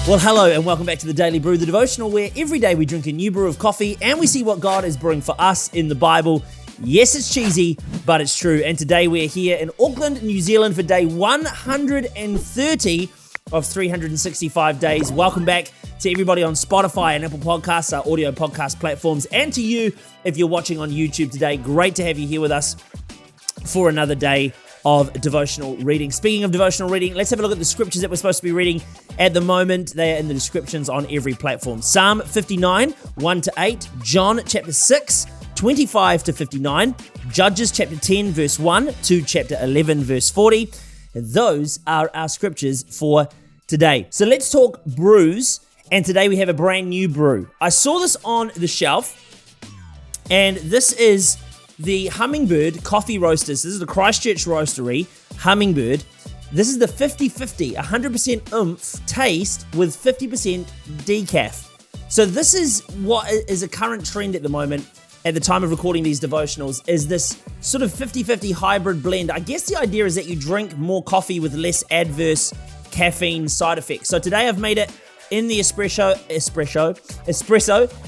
Well, hello and welcome back to the Daily Brew, the devotional where every day we drink a new brew of coffee and we see what God is brewing for us in the Bible. Yes, it's cheesy, but it's true. And today we're here in Auckland, New Zealand for day 130 of 365 days. Welcome back to everybody on Spotify and Apple Podcasts, our audio podcast platforms, and to you if you're watching on YouTube today. Great to have you here with us for another day of devotional reading. Speaking of devotional reading, let's have a look at the scriptures that we're supposed to be reading at the moment. They are in the descriptions on every platform. Psalm 59, 1-8, John chapter 6, 25-59, Judges chapter 10, verse 1 to chapter 11, verse 40. And those are our scriptures for today. So let's talk brews, and today we have a brand new brew. I saw this on the shelf, and this is the Hummingbird Coffee Roasters. This is the Christchurch Roastery Hummingbird. This is the 50-50, 100% oomph taste with 50% decaf. So this is what is a current trend at the moment, at the time of recording these devotionals, is this sort of 50-50 hybrid blend. I guess the idea is that you drink more coffee with less adverse caffeine side effects. So today I've made it in the espresso,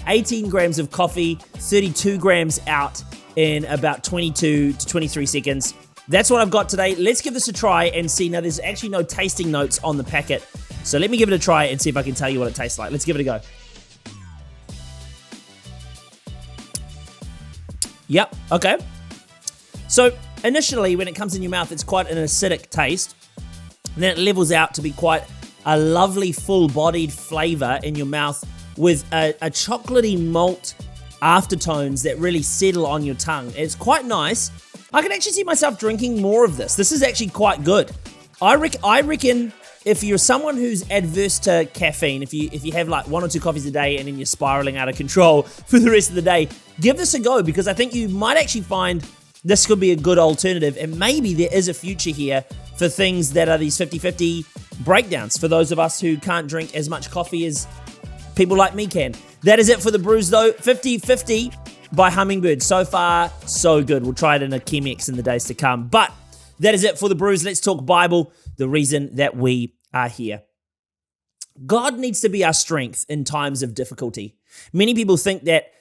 18 grams of coffee, 32 grams out in about 22 to 23 seconds. That's what I've got today. Let's give this a try and see. Now, there's actually no tasting notes on the packet, so let me give it a try and see if I can tell you what it tastes like. Let's give it a go. Yep, okay. So initially, when it comes in your mouth, it's quite an acidic taste. And then it levels out to be quite a lovely, full-bodied flavor in your mouth with a chocolatey malt aftertones that really settle on your tongue. It's quite nice. I can actually see myself drinking more of this. This is actually quite good. I reckon if you're someone who's adverse to caffeine, if you have like 1 or 2 coffees a day and then you're spiraling out of control for the rest of the day, give this a go, because I think you might actually find this could be a good alternative, and maybe there is a future here for things that are these 50-50 breakdowns for those of us who can't drink as much coffee as people like me can. That is it for the brews though. 50-50 by Hummingbird. So far, so good. We'll try it in a Chemex in the days to come. But that is it for the brews. Let's talk Bible, the reason that we are here. God needs to be our strength in times of difficulty. Many people think that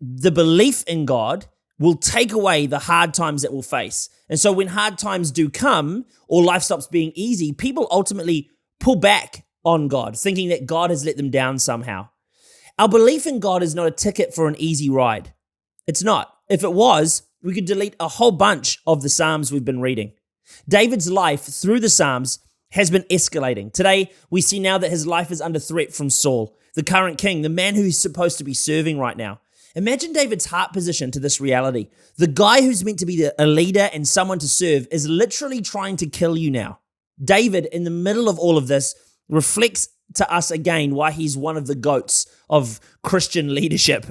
the belief in God will take away the hard times that we'll face. And so when hard times do come, or life stops being easy, people ultimately pull back on God, thinking that God has let them down somehow. Our belief in God is not a ticket for an easy ride. It's not. If it was, we could delete a whole bunch of the Psalms we've been reading. David's life through the Psalms has been escalating. Today, we see now that his life is under threat from Saul, the current king, the man who he's supposed to be serving right now. Imagine David's heart position to this reality. The guy who's meant to be a leader and someone to serve is literally trying to kill you now. David, in the middle of all of this, reflects to us again why he's one of the goats of Christian leadership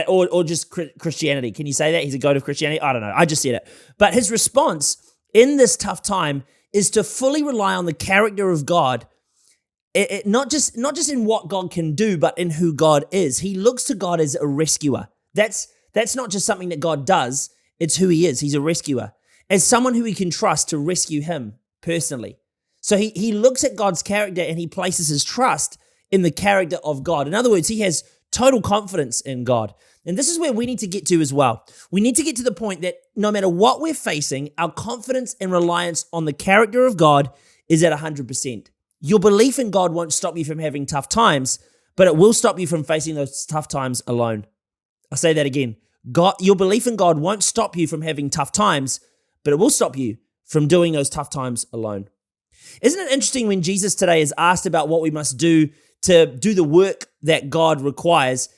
or just Christianity. Can you say that? He's a goat of Christianity? I don't know. I just said it. But his response in this tough time is to fully rely on the character of God, not just in what God can do, but in who God is. He looks to God as a rescuer. That's not just something that God does. It's who he is. He's a rescuer. As someone who he can trust to rescue him personally. So he looks at God's character and he places his trust in the character of God. In other words, he has total confidence in God. And this is where we need to get to as well. We need to get to the point that no matter what we're facing, our confidence and reliance on the character of God is at 100%. Your belief in God won't stop you from having tough times, but it will stop you from facing those tough times alone. I'll say that again. Your belief in God won't stop you from having tough times, but it will stop you from doing those tough times alone. Isn't it interesting when Jesus today is asked about what we must do to do the work that God requires?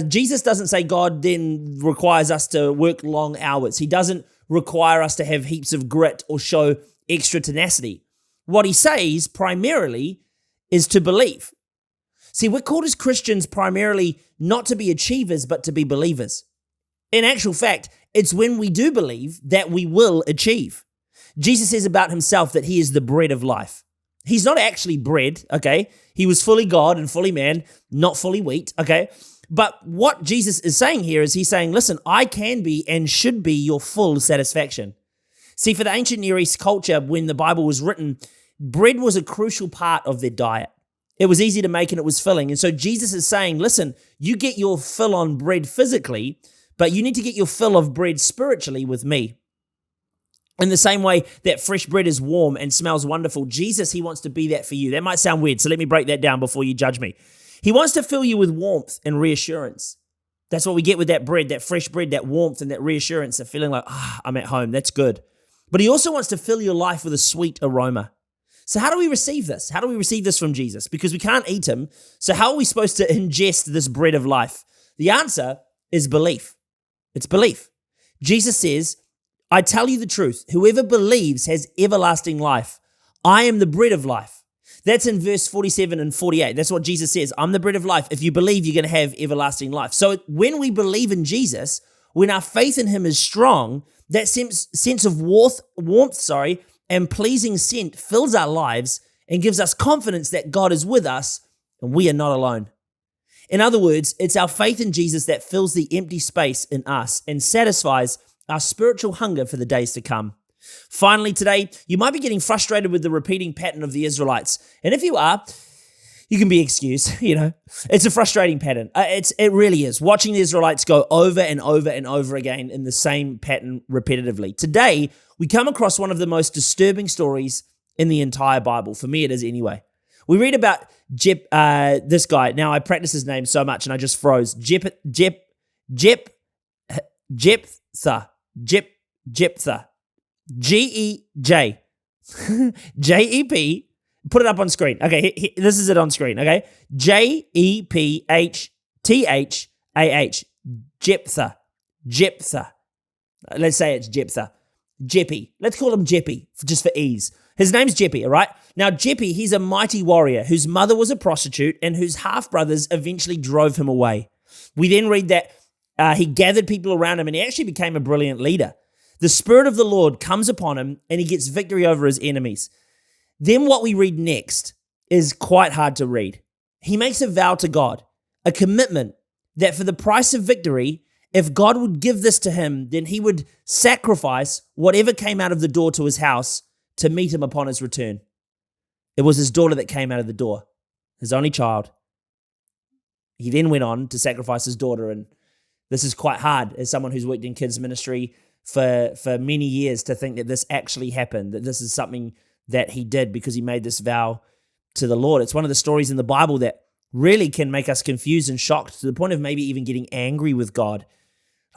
Jesus doesn't say God then requires us to work long hours. He doesn't require us to have heaps of grit or show extra tenacity. What he says primarily is to believe. See, we're called as Christians primarily not to be achievers, but to be believers. In actual fact, it's when we do believe that we will achieve. Jesus says about himself that he is the bread of life. He's not actually bread, okay? He was fully God and fully man, not fully wheat, okay? But what Jesus is saying here is he's saying, listen, I can be and should be your full satisfaction. See, for the ancient Near East culture, when the Bible was written, bread was a crucial part of their diet. It was easy to make and it was filling. And so Jesus is saying, listen, you get your fill on bread physically, but you need to get your fill of bread spiritually with me. In the same way that fresh bread is warm and smells wonderful, Jesus, he wants to be that for you. That might sound weird, so let me break that down before you judge me. He wants to fill you with warmth and reassurance. That's what we get with that bread, that fresh bread, that warmth and that reassurance, that feeling like, I'm at home, that's good. But he also wants to fill your life with a sweet aroma. So how do we receive this? How do we receive this from Jesus? Because we can't eat him, so how are we supposed to ingest this bread of life? The answer is belief. It's belief. Jesus says, I tell you the truth, whoever believes has everlasting life. I am the bread of life. That's in verse 47 and 48. That's what Jesus says. I'm the bread of life. If you believe, you're going to have everlasting life. So when we believe in Jesus, when our faith in him is strong, that sense of warmth, and pleasing scent fills our lives and gives us confidence that God is with us and we are not alone. In other words, it's our faith in Jesus that fills the empty space in us and satisfies our spiritual hunger for the days to come. Finally, today, you might be getting frustrated with the repeating pattern of the Israelites. And if you are, you can be excused, It's a frustrating pattern. It really is. Watching the Israelites go over and over and over again in the same pattern repetitively. Today, we come across one of the most disturbing stories in the entire Bible. For me, it is anyway. We read about this guy. Now, I practice his name so much and I just froze. Jephthah. G-E-J. J-E-P. Put it up on screen. Okay, this is it on screen, okay? J-E-P-H-T-H-A-H. Jephthah. Let's say it's Jephthah. Jeppy. Let's call him Jeppy, just for ease. His name's Jeppy, all right? Now, Jeppy, he's a mighty warrior whose mother was a prostitute and whose half-brothers eventually drove him away. We then read that he gathered people around him and he actually became a brilliant leader. The Spirit of the Lord comes upon him and he gets victory over his enemies. Then what we read next is quite hard to read. He makes a vow to God, a commitment that for the price of victory, if God would give this to him, then he would sacrifice whatever came out of the door to his house to meet him upon his return. It was his daughter that came out of the door, his only child. He then went on to sacrifice his daughter, and this is quite hard as someone who's worked in kids ministry for many years to think that this actually happened, that this is something that he did because he made this vow to the Lord. It's one of the stories in the Bible that really can make us confused and shocked to the point of maybe even getting angry with God.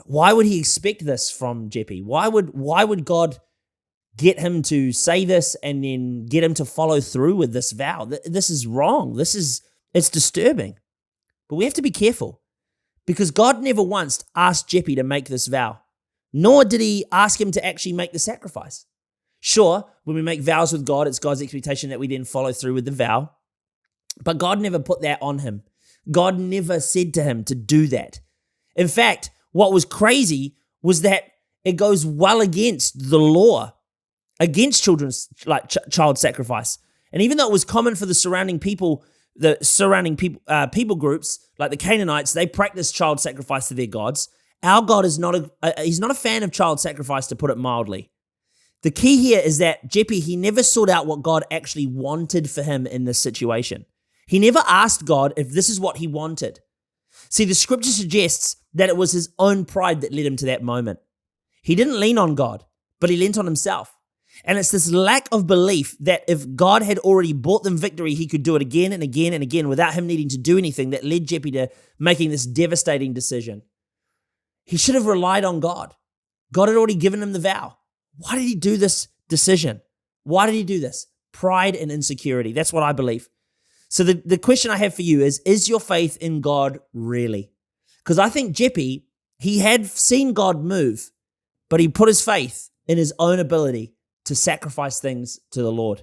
Why would he expect this from Jeppy? Why would God get him to say this and then get him to follow through with this vow? This is wrong. It's disturbing. But we have to be careful because God never once asked Jeppy to make this vow, nor did he ask him to actually make the sacrifice. Sure, when we make vows with God, it's God's expectation that we then follow through with the vow, but God never put that on him. God never said to him to do that. In fact, what was crazy was that it goes well against the law, against children's child sacrifice. And even though it was common for the surrounding people groups, like the Canaanites, they practiced child sacrifice to their gods. Our God is he's not a fan of child sacrifice, to put it mildly. The key here is that Jeppy, he never sought out what God actually wanted for him in this situation. He never asked God if this is what he wanted. See, the scripture suggests that it was his own pride that led him to that moment. He didn't lean on God, but he leant on himself. And it's this lack of belief that if God had already bought them victory, he could do it again and again and again without him needing to do anything that led Jeppy to making this devastating decision. He should have relied on God. God had already given him the vow. Why did he do this decision? Why did he do this? Pride and insecurity. That's what I believe. So the question I have for you is your faith in God really? Because I think Jeppy, he had seen God move, but he put his faith in his own ability to sacrifice things to the Lord.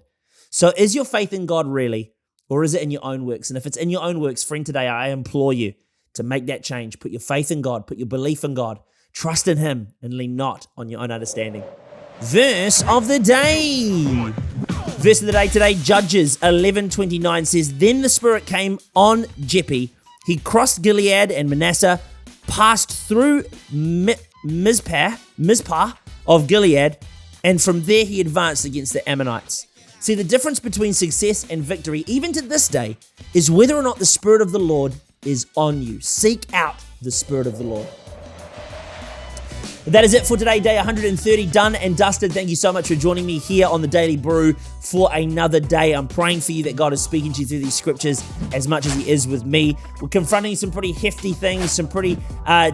So is your faith in God really, or is it in your own works? And if it's in your own works, friend, today I implore you to make that change. Put your faith in God, put your belief in God, trust in him, and lean not on your own understanding. Verse of the day. Verse of the day today, Judges 11:29 says, Then the Spirit came on Jeppy. He crossed Gilead and Manasseh, passed through Mizpah of Gilead, and from there he advanced against the Ammonites. See, the difference between success and victory, even to this day, is whether or not the Spirit of the Lord is on you. Seek out the Spirit of the Lord. But that is it for today, day 130, done and dusted. Thank you so much for joining me here on the Daily Brew for another day. I'm praying for you that God is speaking to you through these scriptures as much as He is with me. We're confronting some pretty hefty things, some pretty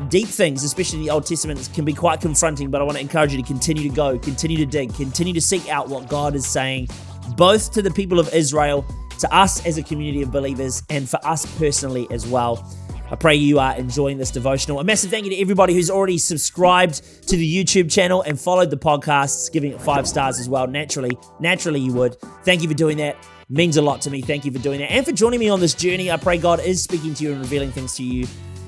deep things, especially in the Old Testament. It can be quite confronting, but I want to encourage you to continue to go, continue to dig, continue to seek out what God is saying, both to the people of Israel, to us as a community of believers, and for us personally as well. I pray you are enjoying this devotional. A massive thank you to everybody who's already subscribed to the YouTube channel and followed the podcasts, giving it 5 stars as well. Naturally you would. Thank you for doing that. It means a lot to me. Thank you for doing that. And for joining me on this journey. I pray God is speaking to you and revealing things to you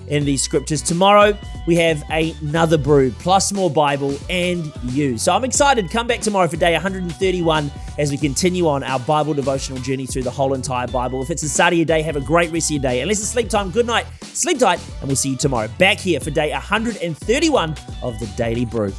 in these scriptures. Tomorrow, we have another brew, plus more Bible and you. So I'm excited. Come back tomorrow for day 131 as we continue on our Bible devotional journey through the whole entire Bible. If it's the start of your day, have a great rest of your day. Unless it's sleep time, good night, sleep tight, and we'll see you tomorrow back here for day 131 of the Daily Brew.